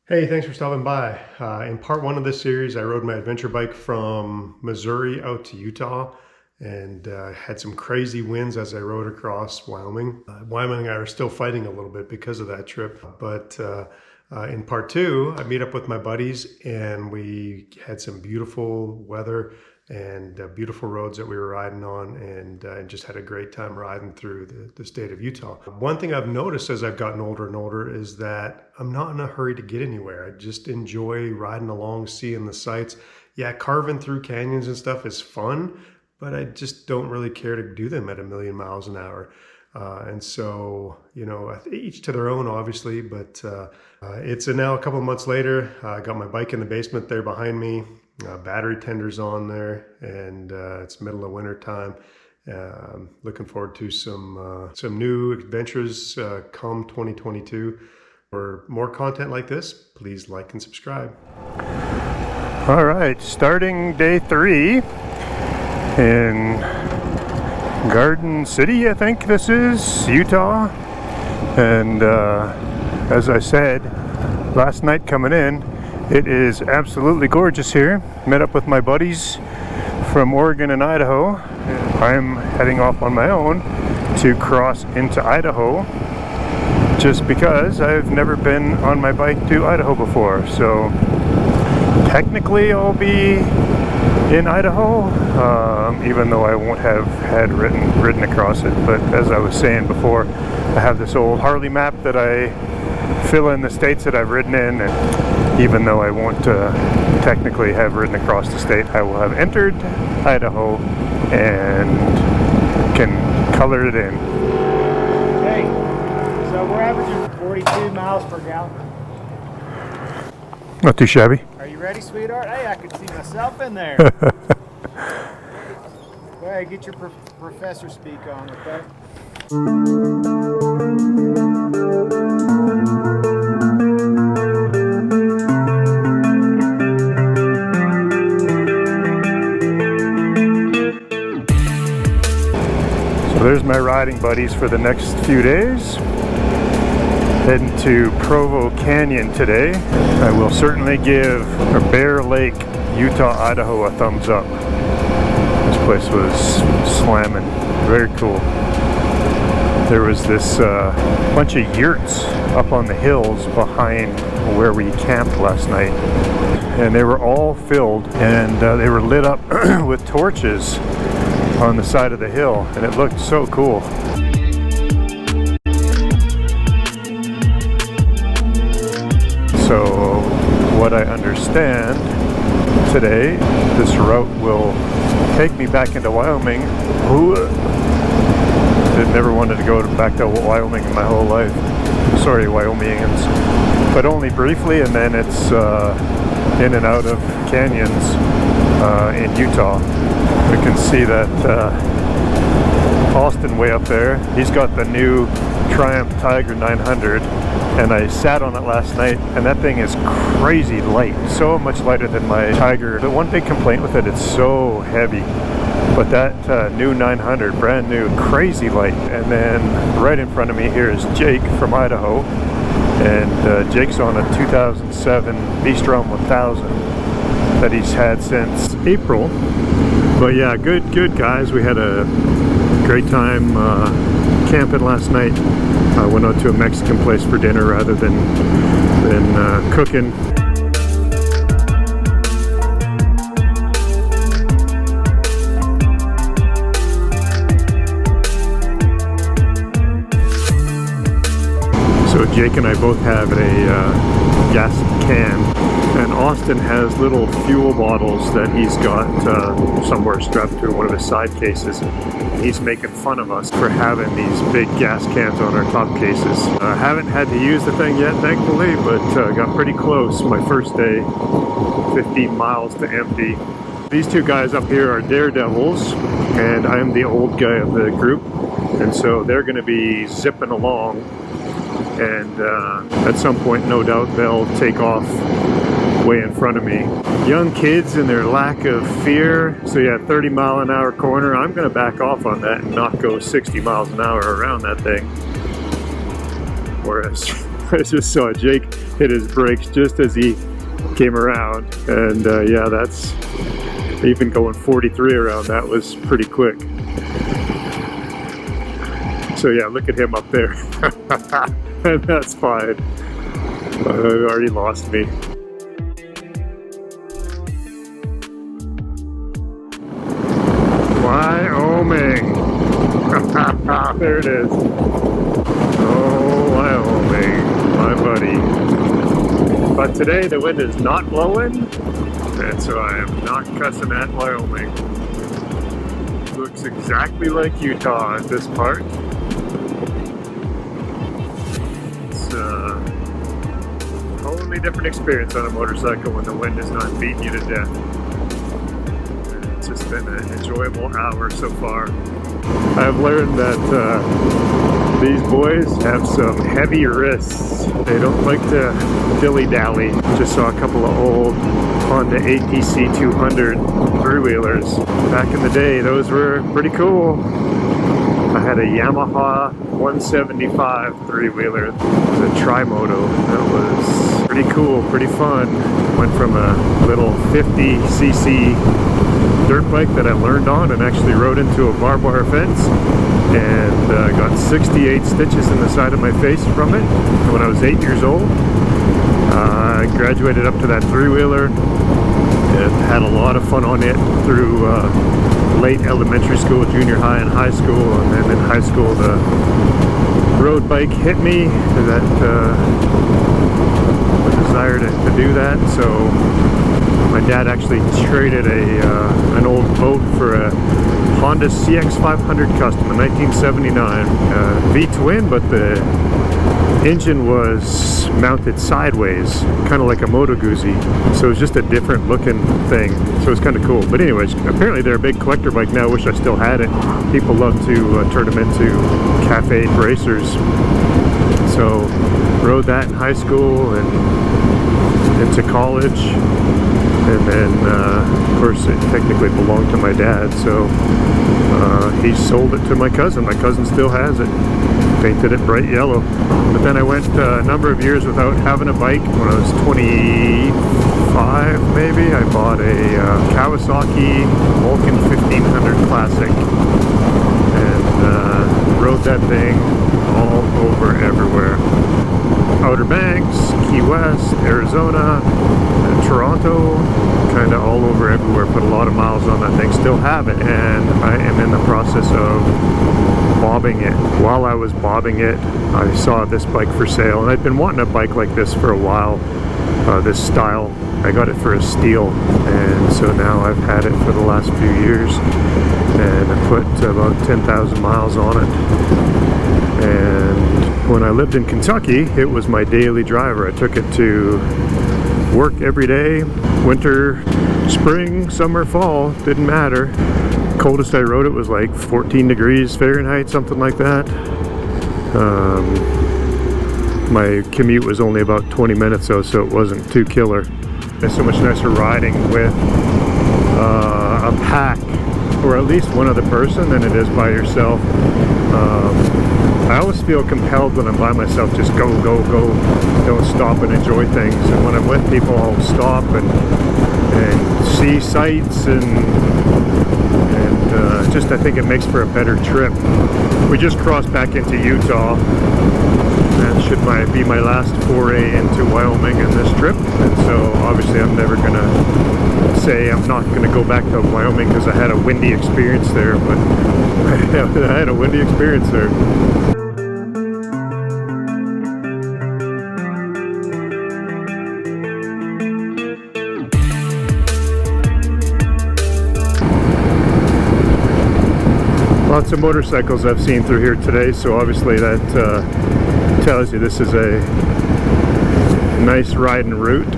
Hey, thanks for stopping by. In part one of this series, I rode my adventure bike from Missouri out to Utah and had some crazy winds as I rode across Wyoming. Wyoming and I are still fighting a little bit because of that trip, but in part two, I meet up with my buddies and we had some beautiful weather and beautiful roads that we were riding on, and just had a great time riding through the state of Utah. One thing I've noticed as I've gotten older and older is that I'm not in a hurry to get anywhere. I just enjoy riding along, seeing the sights. Yeah, carving through canyons and stuff is fun, but I just don't really care to do them at 1,000,000 miles an hour. And so, you know, each to their own, obviously, but it's now a couple of months later. I got my bike in the basement there behind me. Battery tenders on there, and it's middle of winter time. Looking forward to some new adventures come 2022. For more content like this, please like and subscribe. All right, starting day 3 in Garden City, I think this is, Utah. And as I said last night coming in, it is absolutely gorgeous here. Met up with my buddies from Oregon and Idaho. I'm heading off on my own to cross into Idaho just because I've never been on my bike to Idaho before. So technically I'll be in Idaho, even though I won't have had ridden across it. But as I was saying before, I have this old Harley map that I fill in the states that I've ridden in, and even though I won't technically have ridden across the state, I will have entered Idaho and can color it in. Okay, so we're averaging 42 miles per gallon. Not too shabby. Are you ready, sweetheart? Hey, I can see myself in there. Go ahead, get your professor speak on, okay? There's my riding buddies for the next few days. Heading to Provo Canyon today. I will certainly give Bear Lake, Utah, Idaho a thumbs up. This place was slamming. Very cool. There was this bunch of yurts up on the hills behind where we camped last night. And they were all filled, and they were lit up with torches on the side of the hill, and it looked so cool. So what I understand today, this route will take me back into Wyoming. I never wanted to go back to Wyoming in my whole life. Sorry, Wyomingians. But only briefly, and then it's in and out of canyons in Utah. We can see that Austin way up there, he's got the new Triumph Tiger 900, and I sat on it last night, and that thing is crazy light, so much lighter than my Tiger. The one big complaint with it, it's so heavy, but that new 900, brand new, crazy light. And then right in front of me here is Jake from Idaho, and Jake's on a 2007 V-Strom 1000 that he's had since April. But yeah, good guys. We had a great time camping last night. I went out to a Mexican place for dinner rather than cooking. So Jake and I both have a gas can, and Austin has little fuel bottles that he's got somewhere strapped to one of his side cases. He's making fun of us for having these big gas cans on our top cases. I haven't had to use the thing yet, thankfully, but got pretty close. My first day, 15 miles to empty. These two guys up here are daredevils, and I'm the old guy of the group, and so they're going to be zipping along, and at some point, no doubt, they'll take off way in front of me. Young kids and their lack of fear. So yeah, 30-mile-an-hour corner. I'm going to back off on that and not go 60 miles an hour around that thing. Whereas I just saw Jake hit his brakes just as he came around, and yeah, that's even going 43 around, that was pretty quick. So yeah, look at him up there. And that's fine. Already lost me. Wyoming. There it is. Oh, Wyoming, my buddy. But today the wind is not blowing, and so I am not cussing at Wyoming. Looks exactly like Utah at this part. It's a totally different experience on a motorcycle when the wind is not beating you to death. It's just been an enjoyable hour so far. I've learned that these boys have some heavy wrists. They don't like to dilly-dally. Just saw a couple of old Honda ATC 200 three-wheelers. Back in the day, those were pretty cool. I had a Yamaha 175 three-wheeler, the Tri-Moto. That was pretty cool, pretty fun. Went from a little 50cc dirt bike that I learned on and actually rode into a barbed wire fence and got 68 stitches in the side of my face from it when I was 8 years old. I graduated up to that three-wheeler and had a lot of fun on it through late elementary school, junior high, and high school. And then in high school the road bike hit me, that the desire to do that. So my dad actually traded an old boat for a Honda CX500 Custom, a 1979 V-twin, but the engine was mounted sideways, kind of like a Moto Guzzi. So it was just a different looking thing. So it was kind of cool. But anyways, apparently they're a big collector bike now. Wish I still had it. People love to turn them into cafe racers. So rode that in high school and into college. And then, of course, it technically belonged to my dad, so he sold it to my cousin. My cousin still has it, painted it bright yellow. But then I went a number of years without having a bike. When I was 25, maybe, I bought a Kawasaki Vulcan 1500 Classic and rode that thing all over everywhere. Outer Banks, Key West, Arizona, Toronto, kind of all over everywhere. Put a lot of miles on that thing, still have it, and I am in the process of bobbing it. While I was bobbing it, I saw this bike for sale, and I'd been wanting a bike like this for a while, this style. I got it for a steal, and so now I've had it for the last few years, and I put about 10,000 miles on it. And when I lived in Kentucky, it was my daily driver. I took it to work every day, winter, spring, summer, fall, didn't matter. Coldest I rode it was like 14 degrees Fahrenheit, something like that. My commute was only about 20 minutes though, so it wasn't too killer. It's so much nicer riding with a pack, or at least one other person, than it is by yourself. I always feel compelled when I'm by myself, just go, go, go, don't stop and enjoy things. And when I'm with people, I'll stop and see sights, and just I think it makes for a better trip. We just crossed back into Utah. That should be my last foray into Wyoming in this trip, and so obviously I'm never gonna say I'm not gonna go back to Wyoming because I had a windy experience there, but I had a windy experience there. Lots of motorcycles I've seen through here today, so obviously that tells you this is a nice riding route.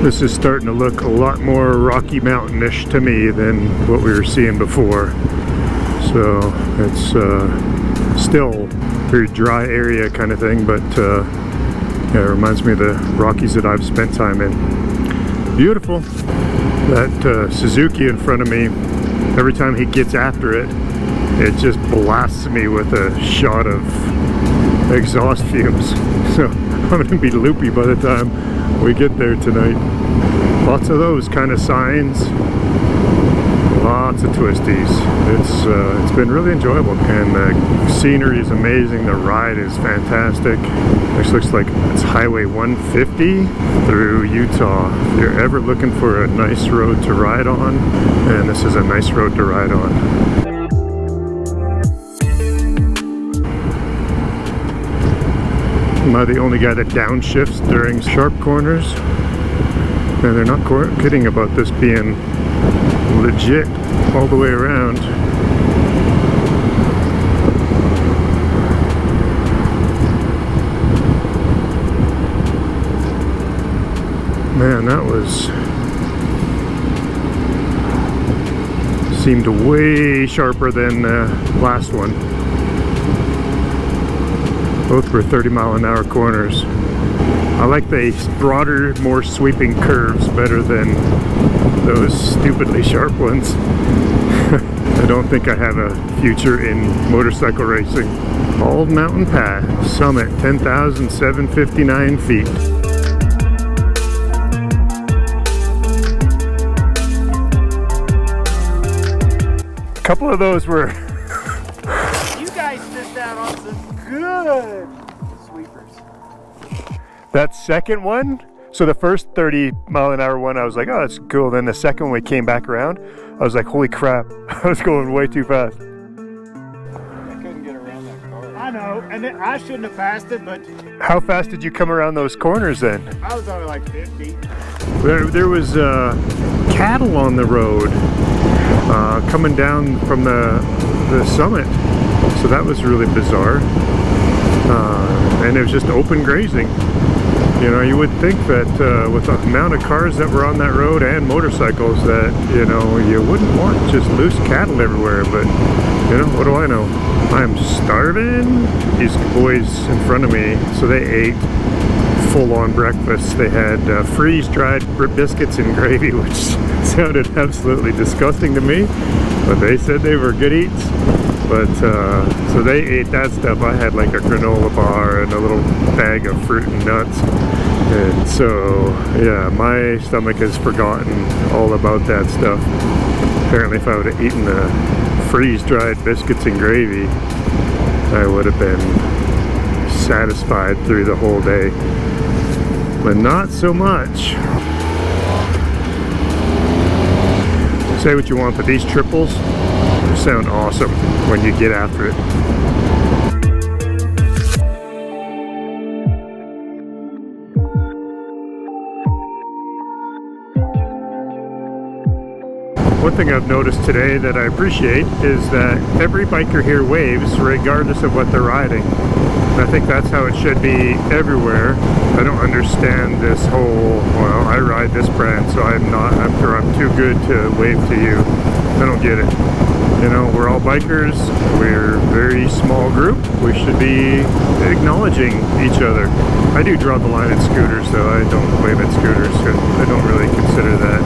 This is starting to look a lot more Rocky Mountain-ish to me than what we were seeing before. So it's still a very dry area kind of thing, but yeah, it reminds me of the Rockies that I've spent time in. Beautiful. That Suzuki in front of me, every time he gets after it, it just blasts me with a shot of exhaust fumes. So I'm going to be loopy by the time we get there tonight. Lots of those kind of signs. Lots of twisties. It's been really enjoyable, and the scenery is amazing. The ride is fantastic. This looks like it's Highway 150 through Utah. If you're ever looking for a nice road to ride on, and this is a nice road to ride on. Am I the only guy that downshifts during sharp corners? And they're not kidding about this being legit all the way around. Man, that seemed way sharper than the last one. Both were 30-mile-an-hour corners. I like the broader, more sweeping curves better than those stupidly sharp ones. I don't think I have a future in motorcycle racing. Bald Mountain Pass, summit, 10,759 feet. A couple of those were... You guys missed out on some good sweepers. That second one, so the first 30-mile-an-hour one, I was like, oh, that's cool. Then the second one we came back around, I was like, holy crap, I was going way too fast. I couldn't get around that car. I know, and then I shouldn't have passed it, but... How fast did you come around those corners then? I was only like 50. There was cattle on the road coming down from the summit, so that was really bizarre. And it was just open grazing. You know, you would think that with the amount of cars that were on that road and motorcycles that, you know, you wouldn't want just loose cattle everywhere, but, you know, what do I know? I'm starving. These boys in front of me, so they ate full-on breakfast. They had freeze-dried biscuits and gravy, which sounded absolutely disgusting to me, but they said they were good eats. But so they ate that stuff. I had like a granola bar and a little bag of fruit and nuts, and so yeah, my stomach has forgotten all about that stuff. Apparently if I would have eaten the freeze-dried biscuits and gravy, I would have been satisfied through the whole day, but not so much. Say what you want, but these triples sound awesome when you get after it. One thing I've noticed today that I appreciate is that every biker here waves regardless of what they're riding. And I think that's how it should be everywhere. I don't understand this whole, well, I ride this brand, so I'm too good to wave to you. I don't get it. You know, we're all bikers, we're a very small group, we should be acknowledging each other. I do draw the line at scooters, so I don't wave at scooters, because I don't really consider that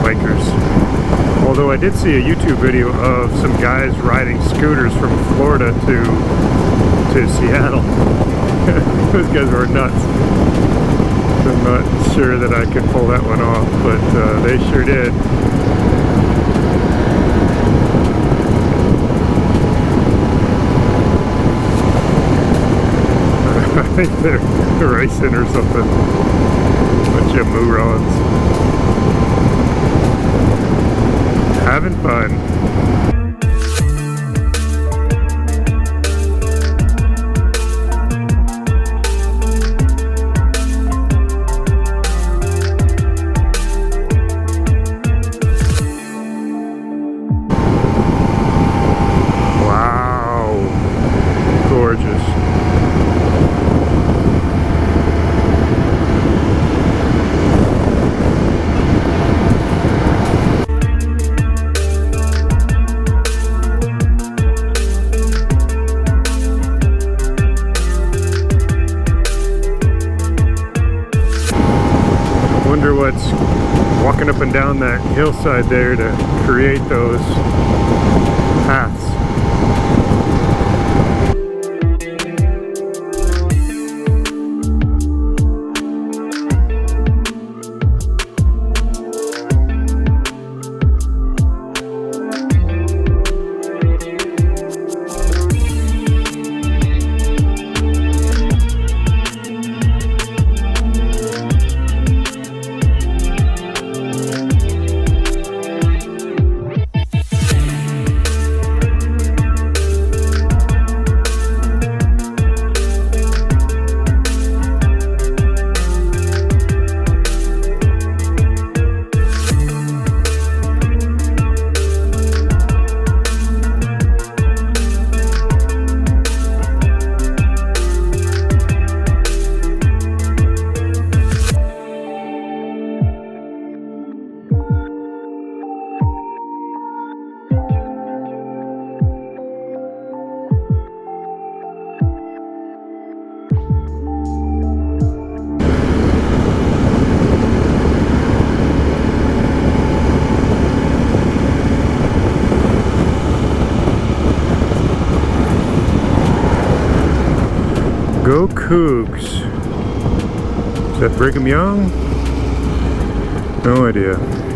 bikers. Although I did see a YouTube video of some guys riding scooters from Florida to Seattle. Those guys were nuts. I'm not sure that I could pull that one off, but they sure did. I think they're racing or something. Bunch of morons. Having fun. what's walking up and down that hillside there to create those paths. Go Cougs. Is that Brigham Young? No idea.